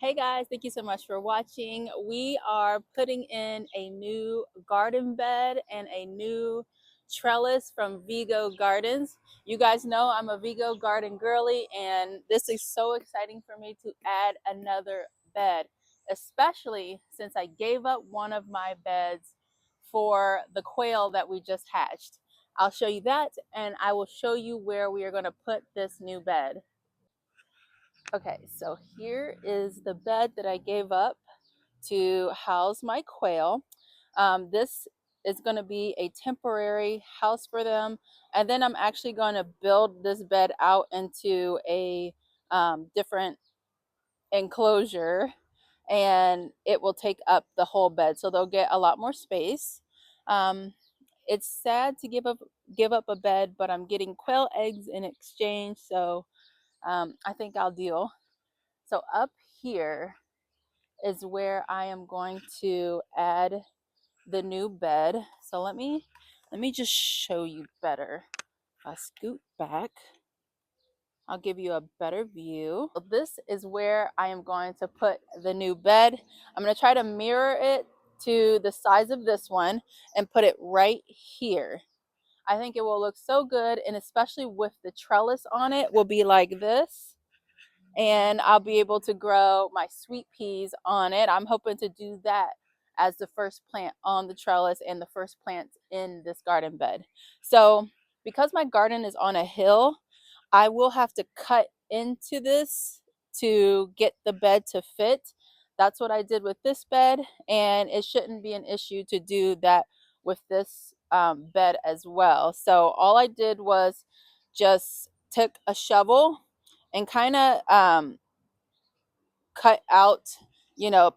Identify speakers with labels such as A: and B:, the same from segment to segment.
A: Hey guys, thank you so much for watching. We are putting in a new garden bed and a new trellis from Vego Gardens. You guys know I'm a Vego Garden girly, and this is so exciting for me to add another bed, especially since I gave up one of my beds for the quail that we just hatched. I'll show you that, and I will show you where we are going to put this new bed. Okay, so here is the bed that I gave up to house my quail. This is going to be a temporary house for them, and then I'm actually going to build this bed out into a different enclosure, and it will take up the whole bed, so they'll get a lot more space. Um, it's sad to give up a bed, but I'm getting quail eggs in exchange, so I think I'll deal. So up here is where I am going to add the new bed. So let me just show you better. I'll scoot back. I'll give you a better view. So this is where I am going to put the new bed. I'm going to try to mirror it to the size of this one and put it right here. I think it will look so good, and especially with the trellis on it, will be like this, and I'll be able to grow my sweet peas on it. I'm hoping to do that as the first plant on the trellis and the first plants in this garden bed. So because my garden is on a hill, I will have to cut into this to get the bed to fit. That's what I did with this bed, and it shouldn't be an issue to do that with this bed as well. So all I did was just took a shovel and kind of cut out,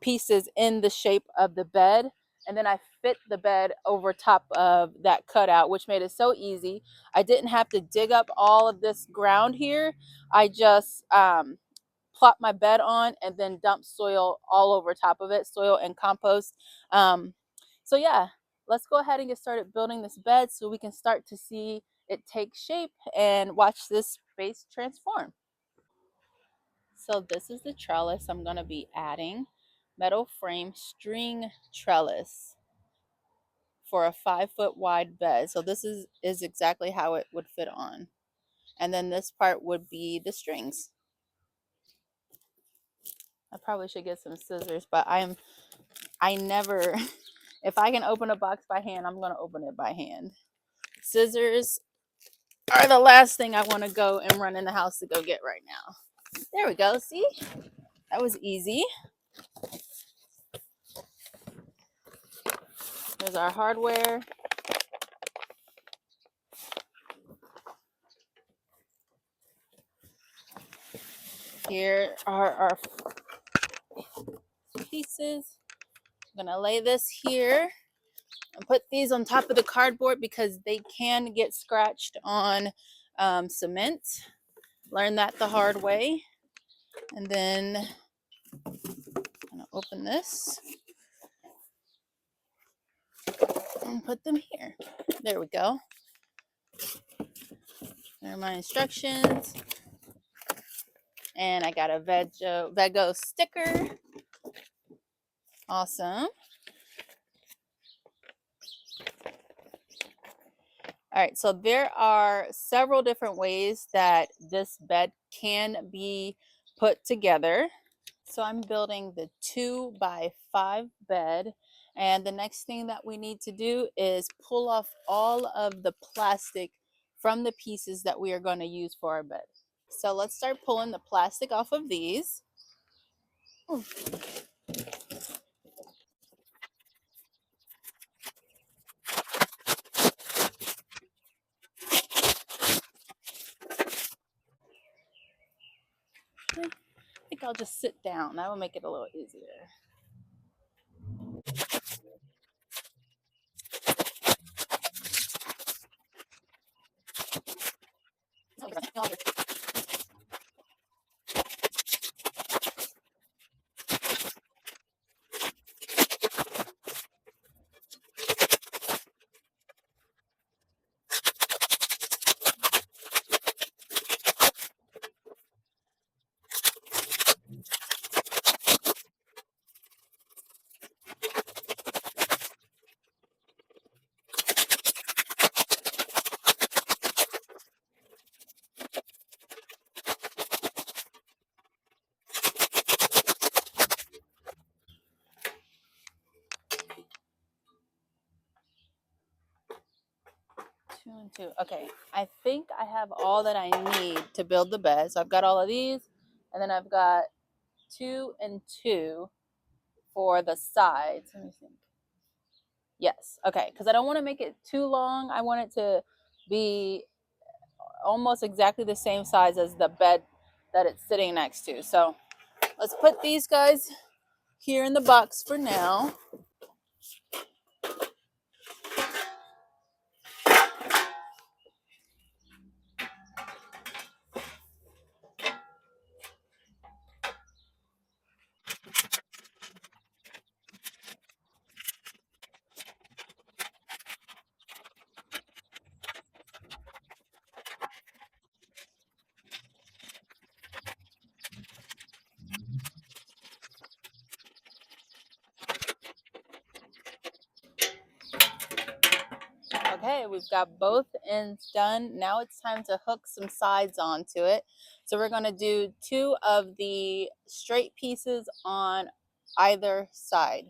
A: pieces in the shape of the bed. And then I fit the bed over top of that cutout, which made it so easy. I didn't have to dig up all of this ground here. I just plop my bed on and then dump soil all over top of it, soil and compost. So yeah, let's go ahead and get started building this bed so we can start to see it take shape and watch this space transform. So this is the trellis I'm going to be adding. Metal frame string trellis for a 5 foot wide bed. So this is exactly how it would fit on. And then this part would be the strings. I probably should get some scissors, but I never, if I can open a box by hand, I'm going to open it by hand. Scissors are the last thing I want to go and run in the house to go get right now. There we go. See? That was easy. There's our hardware. Here are our pieces. I'm gonna lay this here and put these on top of the cardboard because they can get scratched on cement. Learn that the hard way. And then I'm gonna open this and put them here. There we go. There are my instructions. And I got a Vego sticker. Awesome. All right, so there are several different ways that this bed can be put together. So I'm building the 2x5 bed, and the next thing that we need to do is pull off all of the plastic from the pieces that we are going to use for our bed. So let's start pulling the plastic off of these. Ooh. I think I'll just sit down. That will make it a little easier. 1, 2. Okay, I think I have all that I need to build the bed. So I've got all of these, and then I've got 2 and 2 for the sides. Let me think. Yes, okay, because I don't want to make it too long. I want it to be almost exactly the same size as the bed that it's sitting next to. So let's put these guys here in the box for now. Okay, we've got both ends done. Now it's time to hook some sides onto it. So we're going to do 2 of the straight pieces on either side.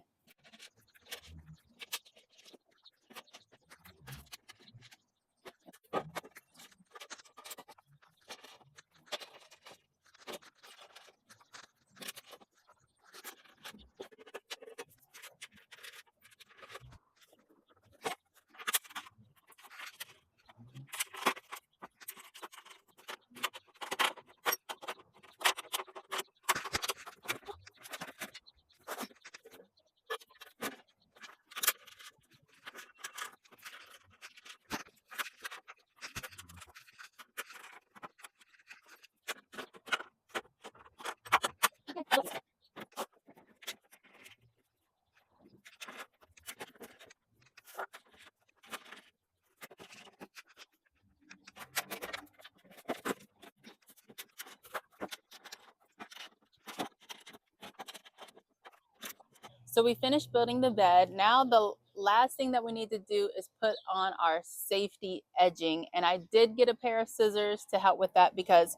A: So we finished building the bed. Now the last thing that we need to do is put on our safety edging. And I did get a pair of scissors to help with that because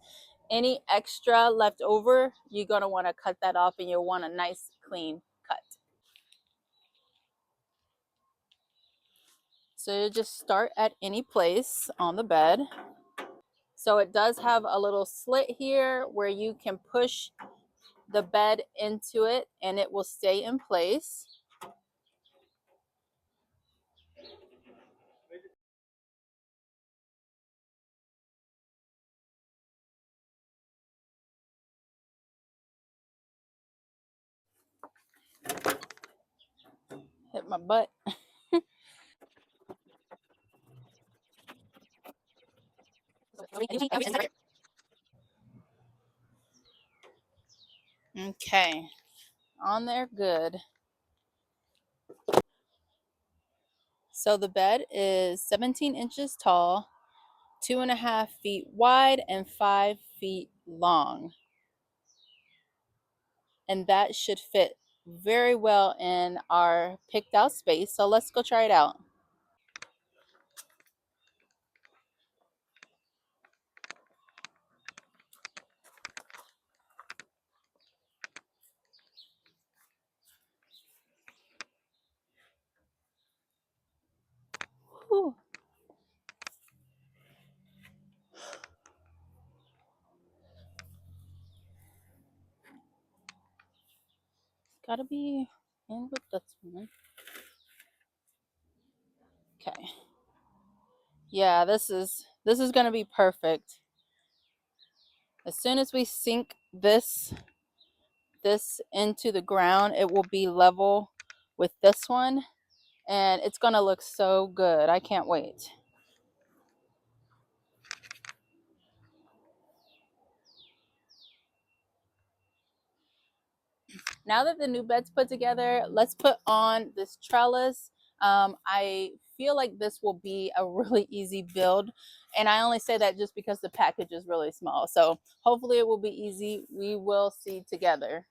A: any extra left over, you're going to want to cut that off and you'll want a nice clean cut. So you just start at any place on the bed. So it does have a little slit here where you can push the bed into it and it will stay in place. Hit my butt. Okay, on there, good. So the bed is 17 inches tall, 2.5 feet wide, and 5 feet long. And that should fit very well in our picked out space. So let's go try it out. Whew. Gotta be in with this one. Okay. Yeah, this is gonna be perfect. As soon as we sink this into the ground, it will be level with this one and it's gonna look so good. I can't wait. Now that the new bed's put together, let's put on this trellis. I feel like this will be a really easy build. And I only say that just because the package is really small. So hopefully it will be easy. We will see together.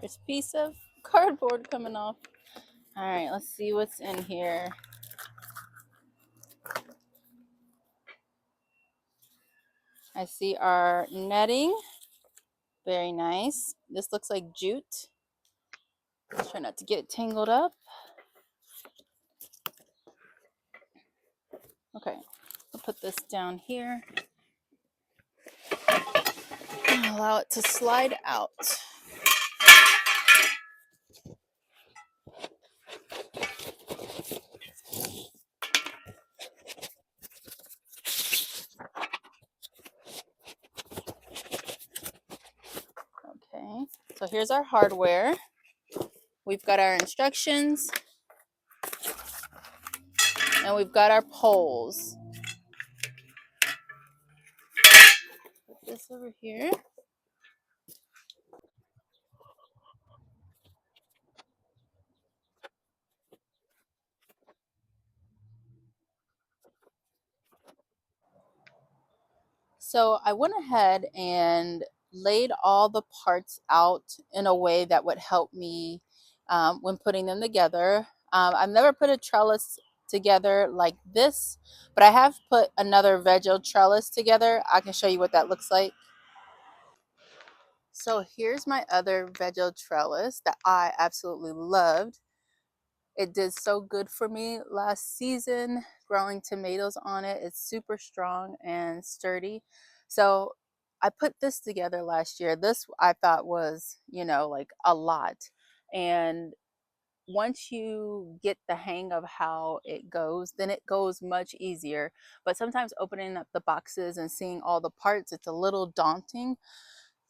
A: First piece of cardboard coming off. All right, let's see what's in here. I see our netting. Very nice. This looks like jute. Try not to get it tangled up. Okay, I'll put this down here and allow it to slide out. Okay, so here's our hardware. We've got our instructions and we've got our poles. Put this over here. So I went ahead and laid all the parts out in a way that would help me when putting them together. I've never put a trellis together like this, but I have put another Vego trellis together. I can show you what that looks like. So here's my other Vego trellis that I absolutely loved. It did so good for me last season, growing tomatoes on it. It's super strong and sturdy. So I put this together last year. This I thought was, like a lot. And once you get the hang of how it goes, then it goes much easier. But sometimes opening up the boxes and seeing all the parts, it's a little daunting.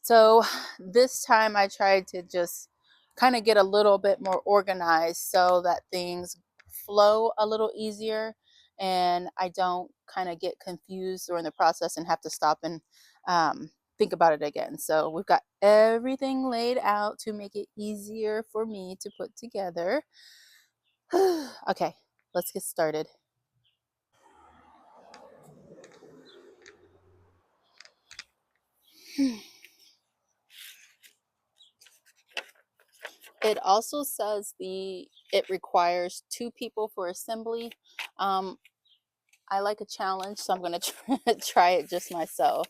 A: So this time I tried to just kind of get a little bit more organized so that things flow a little easier and I don't kind of get confused during the process and have to stop and think about it again. So we've got everything laid out to make it easier for me to put together. Okay, let's get started. It also says it requires 2 people for assembly. Um, I like a challenge, so I'm going to try it just myself.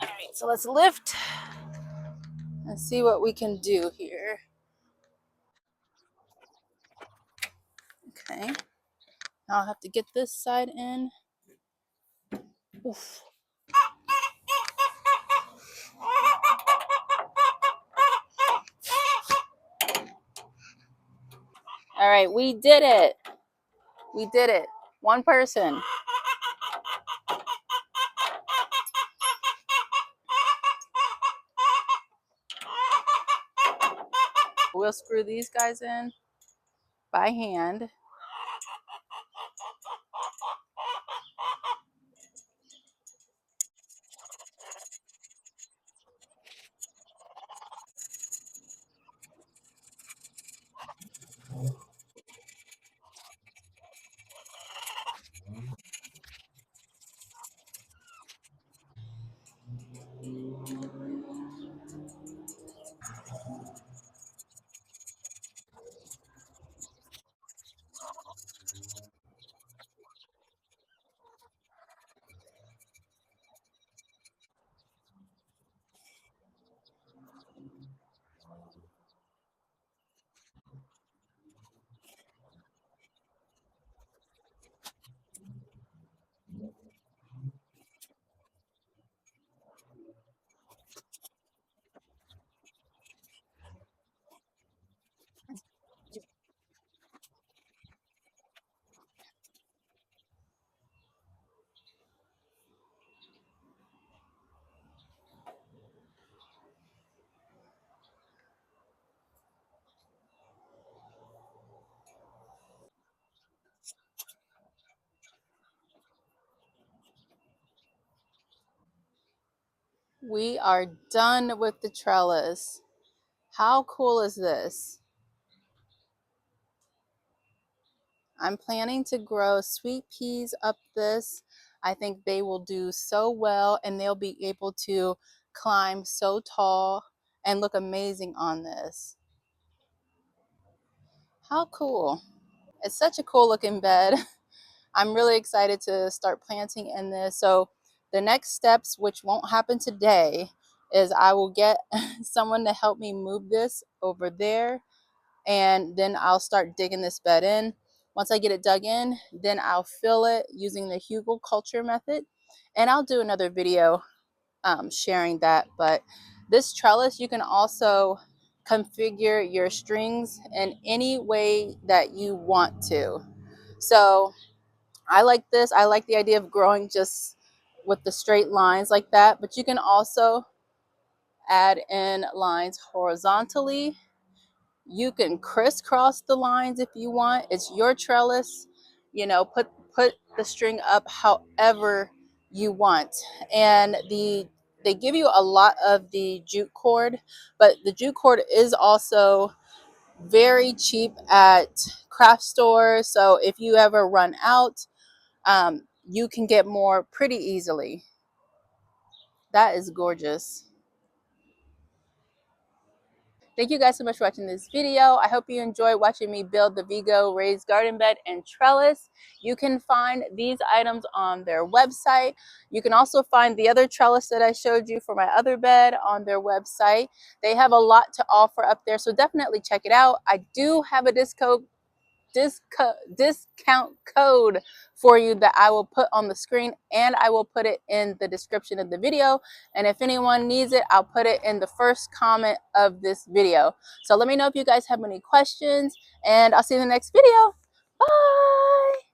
A: All right, so let's lift and see what we can do here. Okay, now I'll have to get this side in. Oof. All right, we did it. We did it. One person. We'll screw these guys in by hand. We are done with the trellis. How cool is this? I'm planning to grow sweet peas up this. I think they will do so well and they'll be able to climb so tall and look amazing on this. How cool. It's such a cool looking bed. I'm really excited to start planting in this. So the next steps, which won't happen today, is I will get someone to help me move this over there, and then I'll start digging this bed in. Once I get it dug in, then I'll fill it using the Hugelkultur method, and I'll do another video sharing that. But this trellis, you can also configure your strings in any way that you want to. So I like this. I like the idea of growing just with the straight lines like that, but you can also add in lines horizontally. You can crisscross the lines if you want. It's your trellis. You know, put the string up however you want. And they give you a lot of the jute cord, but the jute cord is also very cheap at craft stores. So if you ever run out, you can get more pretty easily. That is gorgeous. Thank you guys so much for watching this video. I hope you enjoyed watching me build the Vego raised garden bed and trellis. You can find these items on their website. You can also find the other trellis that I showed you for my other bed on their website. They have a lot to offer up there, so definitely check it out. I do have a discount code for you that I will put on the screen, and I will put it in the description of the video. And if anyone needs it, I'll put it in the first comment of this video. So let me know if you guys have any questions, and I'll see you in the next video. Bye.